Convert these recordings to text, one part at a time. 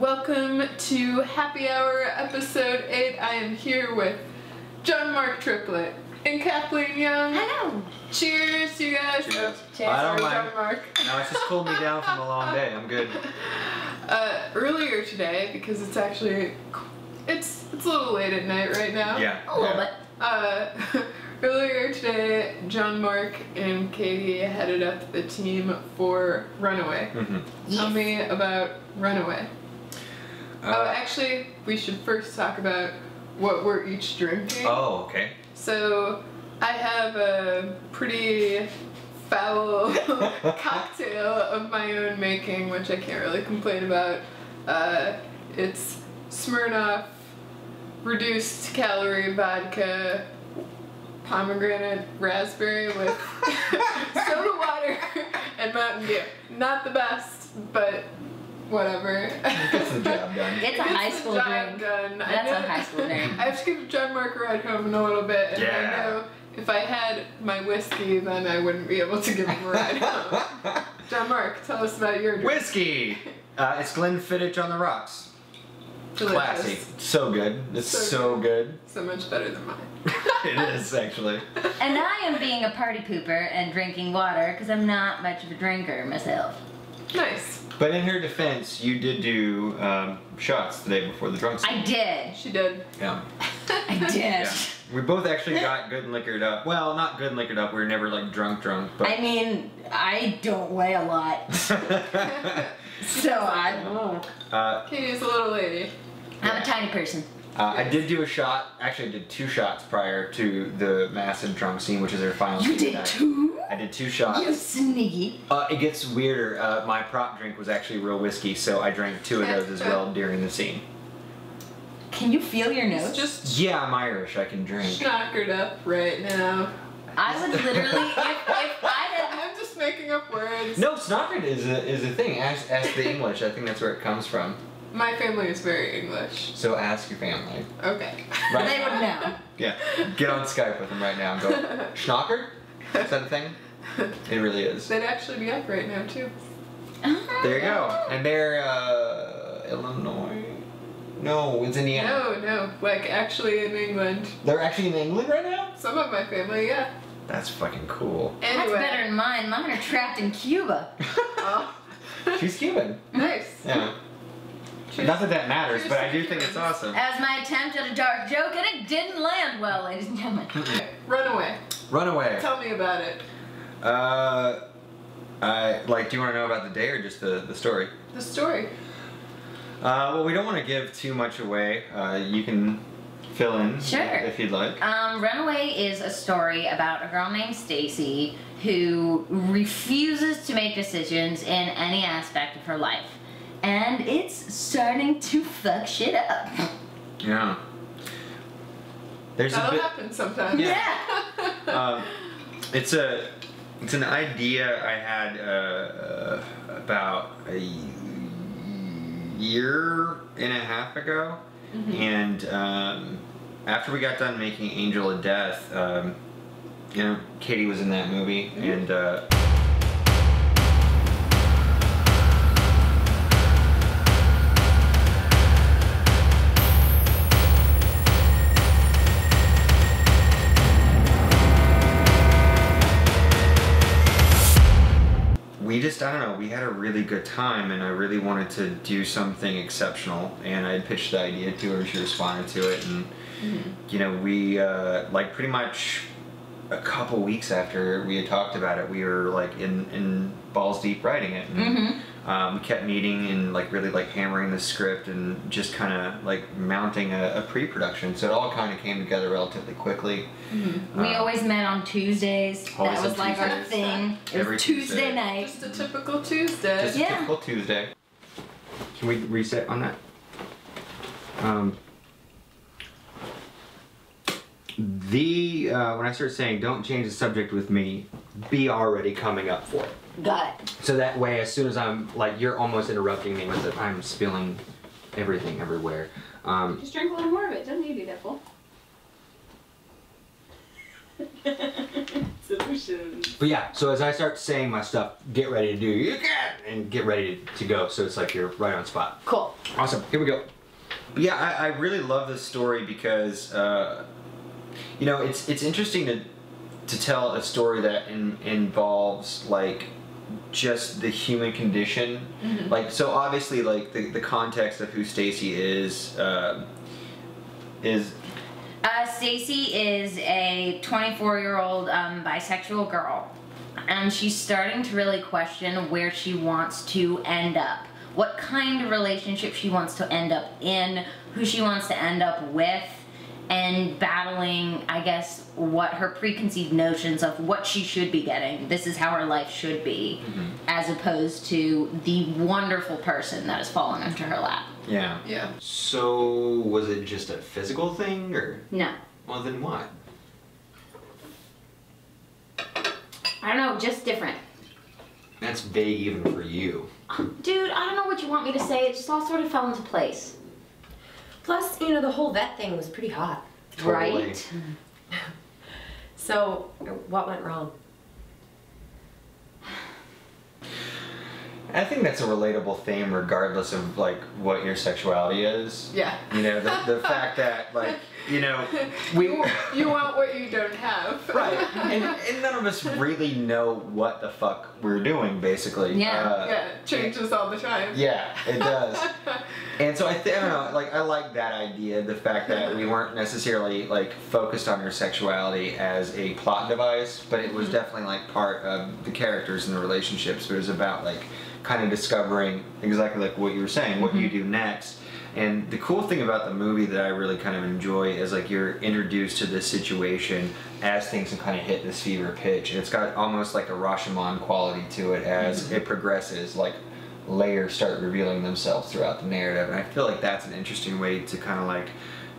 Welcome to Happy Hour episode 8. I am here with Johnmark Triplett and Kathleen Young. Hello. Cheers, you guys. Cheers. Cheers. I don't mind. Johnmark. No, it's just cooled me down from a long day. I'm good. Earlier today, because it's actually, it's a little late at night right now. Yeah. A little bit. Earlier today, Johnmark and Katie headed up the team for Runaway. Mm-hmm. Tell me about Runaway. Actually, we should first talk about what we're each drinking. Oh, okay. So, I have a pretty foul cocktail of my own making, which I can't really complain about. It's Smirnoff reduced calorie vodka, pomegranate raspberry with soda water and Mountain Dew. Not the best, but whatever. Gets the job done. It's a high school drink. That's a high school drink. I have to give Johnmark a ride home in a little bit, and I know if I had my whiskey, then I wouldn't be able to give him a ride home. Johnmark, tell us about your drink. Whiskey! It's Glenfiddich on the rocks. Delicious. Classy. So good. It's so good. So much better than mine. It is, actually. And I am being a party pooper and drinking water because I'm not much of a drinker myself. Nice. But in her defense, you did do shots the day before the drunk scene. I did. She did. Yeah. I did. Yeah. We both actually got good and liquored up. Well, not good and liquored up. We were never like drunk, but. I mean, I don't weigh a lot. So I. Katie's a little lady. I'm a tiny person. I did do a shot. Actually, I did 2 shots prior to the massive drunk scene, which is our final You scene did night. 2? I did 2 shots. You sneaky. It gets weirder. My prop drink was actually real whiskey, so I drank 2 of those as well during the scene. Can you feel your nose? It's just Yeah, I'm Irish. I can drink. schnockered up right now. I would literally, if I had. I'm just making up words. No, snockered is a thing. Ask the English. I think that's where it comes from. My family is very English. So ask your family. Okay. Right. They would know. Yeah. Get on Skype with them right now and go, schnockered? Is that a thing? It really is. They'd actually be up right now too. There you go. And they're Illinois. No, it's Indiana. No, like actually in England. They're actually in England right now? Some of my family, yeah. That's fucking cool. That's Anyway. better than mine. Mine are trapped in Cuba. Oh, She's Cuban. nice. Yeah. Not that matters, but I do think it's awesome. That was my attempt at a dark joke, and it didn't land well, ladies and gentlemen. Runaway. Runaway. Tell me about it. Do you want to know about the day or just the story? The story. Well, we don't want to give too much away. You can fill in Sure. if you'd like. Runaway is a story about a girl named Stacy who refuses to make decisions in any aspect of her life. And it's starting to fuck shit up. Yeah. There's That'll a bit. happen sometimes. Yeah. It's an idea I had about a year and a half ago, and after we got done making Angel of Death, you know, Katie was in that movie, and. I don't know, we had a really good time and I really wanted to do something exceptional, and I pitched the idea to her, she responded to it, and you know, we like pretty much a couple weeks after we had talked about it, we were like in balls deep writing it, and we kept meeting and like really like hammering the script and just kind of like mounting a pre-production, so it all kind of came together relatively quickly. We always met on Tuesdays. That was like our thing. It Every was Tuesday night. Just a typical Tuesday. Just a typical Tuesday. Can we reset on that? When I start saying don't change the subject with me, be already coming up for it. Got it. So that way, as soon as I'm like, you're almost interrupting me with it, I'm spilling everything everywhere. Just drink a little more of it. Doesn't need to be that full. Solutions. But yeah, so as I start saying my stuff, get ready to do you can and get ready to go. So it's like you're right on spot. Cool. Awesome. Here we go. But yeah, I really love this story because you know, it's interesting to tell a story that involves like just the human condition. Like, so obviously like the context of who Stacy is Stacy is a 24-year-old bisexual girl, and she's starting to really question where she wants to end up, what kind of relationship she wants to end up in, who she wants to end up with, and battling, I guess, what her preconceived notions of what she should be getting. This is how her life should be, as opposed to the wonderful person that has fallen into her lap. Yeah. Yeah. So was it just a physical thing or? No. Well, then what? I don't know, just different. That's vague even for you. Dude, I don't know what you want me to say. It just all sort of fell into place. Plus, you know, the whole vet thing was pretty hot. Totally. Right? So, what went wrong? I think that's a relatable theme regardless of like what your sexuality is. Yeah. You know, the fact that like, you know, you want what you don't have. right, and none of us really know what the fuck we're doing basically. Yeah. Yeah, it changes all the time. Yeah, it does. And so I don't know, like I like that idea, the fact that we weren't necessarily like focused on her sexuality as a plot device, but it was definitely like part of the characters and the relationships. It was about like kind of discovering exactly like what you were saying, what you do next. And the cool thing about the movie that I really kind of enjoy is like you're introduced to this situation as things kind of hit this fever pitch. And it's got almost like a Rashomon quality to it as it progresses, like layers start revealing themselves throughout the narrative. And I feel like that's an interesting way to kind of like,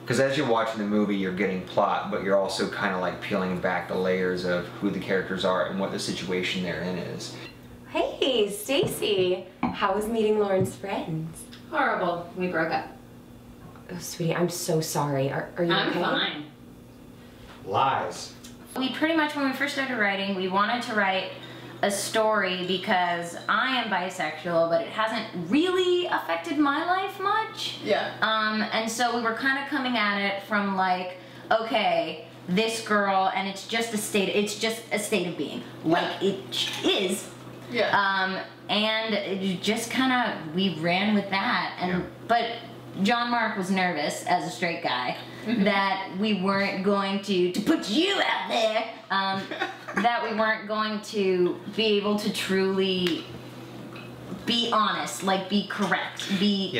because as you're watching the movie you're getting plot, but you're also kind of like peeling back the layers of who the characters are and what the situation they're in is. Hey, Stacy. How was meeting Lauren's friends? Horrible. We broke up. Oh, sweetie, I'm so sorry. Are you I'm okay? fine. Lies. We pretty much, when we first started writing, we wanted to write a story because I am bisexual, but it hasn't really affected my life much. Yeah. And so we were kind of coming at it from like, okay, this girl, and it's just a state of being. Like it is. Yeah. And it just kind of, we ran with that. And but Johnmark was nervous as a straight guy that we weren't going to put you out there, that we weren't going to be able to truly be honest, like be correct, be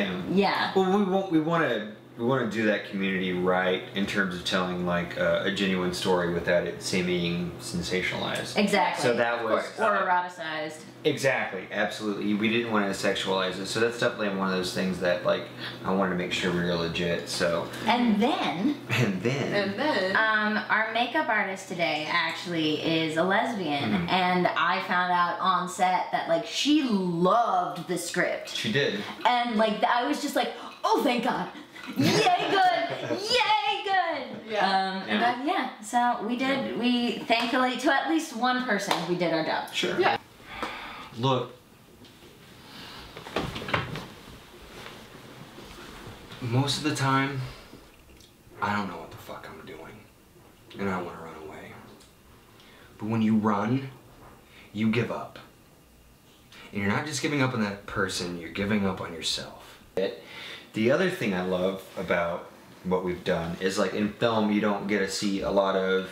Well, we want to do that community right in terms of telling like a genuine story without it seeming sensationalized. Exactly. So that was or eroticized. Exactly, absolutely. We didn't want to sexualize it, so that's definitely one of those things that like I wanted to make sure we were legit. So. And then. Our makeup artist today actually is a lesbian, and I found out on set that like she loved the script. She did. And like I was just like, oh thank God. Yay good! Yay good! Yeah. So we did, we thankfully, to at least one person, we did our job. Sure. Yeah. Look. Most of the time, I don't know what the fuck I'm doing. And I want to run away. But when you run, you give up. And you're not just giving up on that person, you're giving up on yourself. The other thing I love about what we've done is like in film you don't get to see a lot of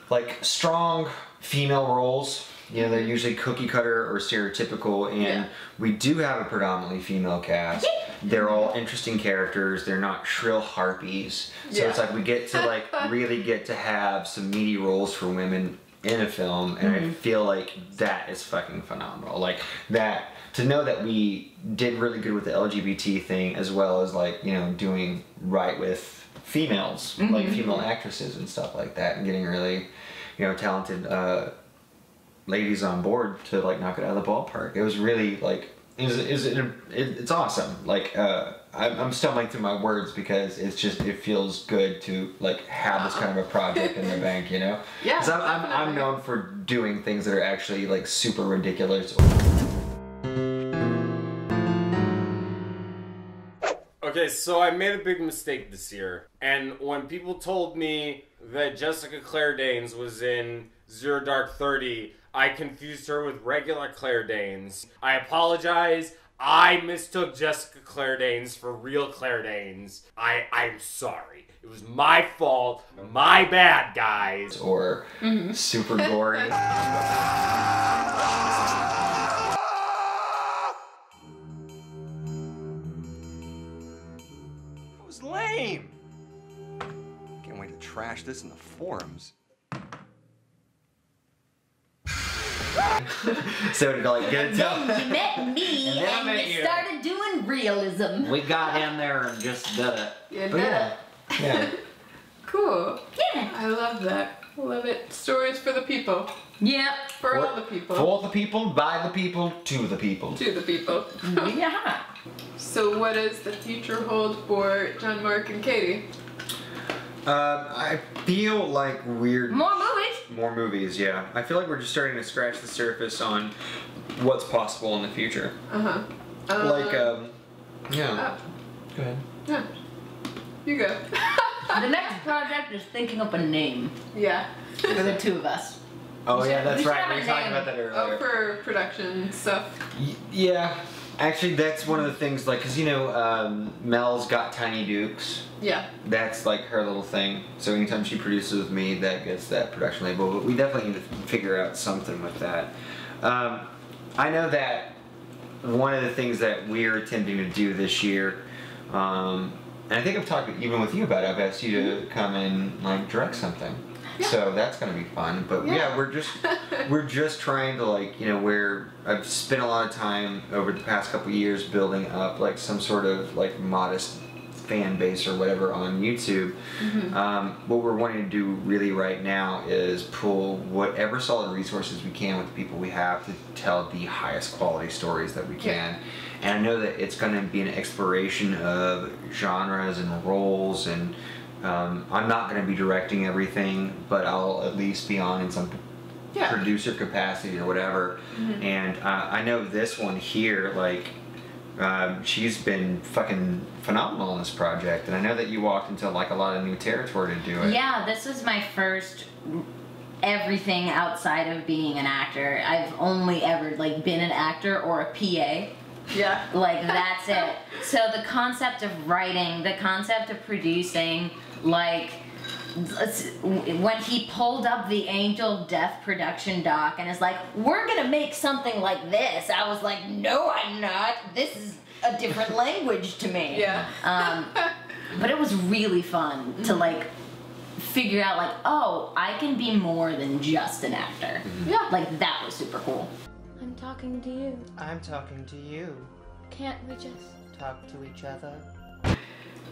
like strong female roles. You know, they're usually cookie cutter or stereotypical, and we do have a predominantly female cast. They're all interesting characters. They're not shrill harpies. So it's like we get to like really get to have some meaty roles for women in a film, and I feel like that is fucking phenomenal. Like that, to know that we did really good with the LGBT thing, as well as like, you know, doing right with females, like female actresses and stuff like that, and getting really, you know, talented ladies on board to like knock it out of the ballpark. It was really like it's awesome. Like I'm stumbling through my words because it feels good to like have this kind of a project in the bank, you know? Yeah. Because I'm known for doing things that are actually like super ridiculous. Okay, so I made a big mistake this year, and when people told me that Jessica Claire Danes was in Zero Dark 30, I confused her with regular Claire Danes. I apologize. I mistook Jessica Claire Danes for real Claire Danes. I'm sorry. It was my fault. My bad, guys. Or super gory. That was lame. Can't wait to trash this in the forums. So to like get it Then you met me And then I and met you you. started doing realism. we got in there and just did it. Yeah, But yeah. Cool. Yeah. I love that. Love it. Stories for the people. Yep. For all the people. For the people, by the people, to the people. To the people. Yeah. So what does the future hold for John, Mark, and Katie? I feel like we're... More movies. More movies, yeah. I feel like we're just starting to scratch the surface on what's possible in the future. Uh-huh. Yeah. Go ahead. Yeah. You go. The next project is thinking up a name Yeah. for the two of us. Oh yeah, We that's should right. have We a were talking name. about that Oh, earlier. for production stuff. Yeah. Actually, that's one of the things, like, because, you know, Mel's got Tiny Dukes. Yeah. That's, like, her little thing. So anytime she produces with me, that gets that production label. But we definitely need to figure out something with that. I know that one of the things that we're attempting to do this year, and I think I've talked even with you about it, I've asked you to come and, like, direct something. Yeah. So that's gonna be fun. But yeah, we're just trying to, like, you know, where I've spent a lot of time over the past couple of years building up like some sort of like modest fan base or whatever on YouTube. What we're wanting to do really right now is pull whatever solid resources we can with the people we have to tell the highest quality stories that we can. And I know that it's going to be an exploration of genres and roles, and I'm not going to be directing everything, but I'll at least be on in some producer capacity or whatever. And I know this one here, like, she's been fucking phenomenal in this project, and I know that you walked into like a lot of new territory to do it. Yeah, this was my first everything outside of being an actor. I've only ever like been an actor or a PA. Yeah. Like, that's it. So the concept of writing, the concept of producing, like, when he pulled up the Angel of Death production doc and is like, we're gonna make something like this, I was like, no, I'm not. This is a different language to me. Yeah. But it was really fun to, like, figure out, like, oh, I can be more than just an actor. Yeah. Like, that was super cool. I'm talking to you. I'm talking to you. Can't we just... Talk to each other.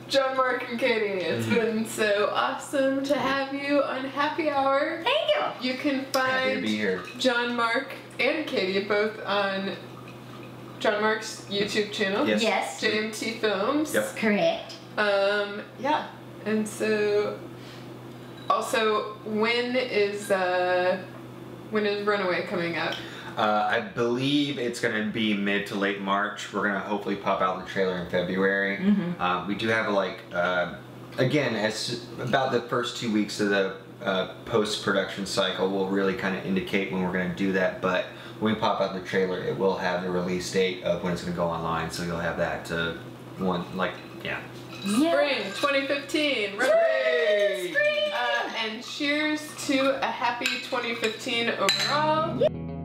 John, Mark, and Katie, it's been so awesome to have you on Happy Hour. Thank you. You can Happy to be find here. John, Mark, and Katie both on John Mark's YouTube channel. Yes. Yes. JMT Films. Yep. Correct. Yeah. And so, also, when is Runaway coming out? I believe it's going to be mid to late March. We're going to hopefully pop out the trailer in February. We do have again, as about the first 2 weeks of the post-production cycle will really kind of indicate when we're going to do that. But when we pop out the trailer, it will have the release date of when it's going to go online. So you'll have that Yeah. Spring 2015. Runaway. And cheers to a happy 2015 overall.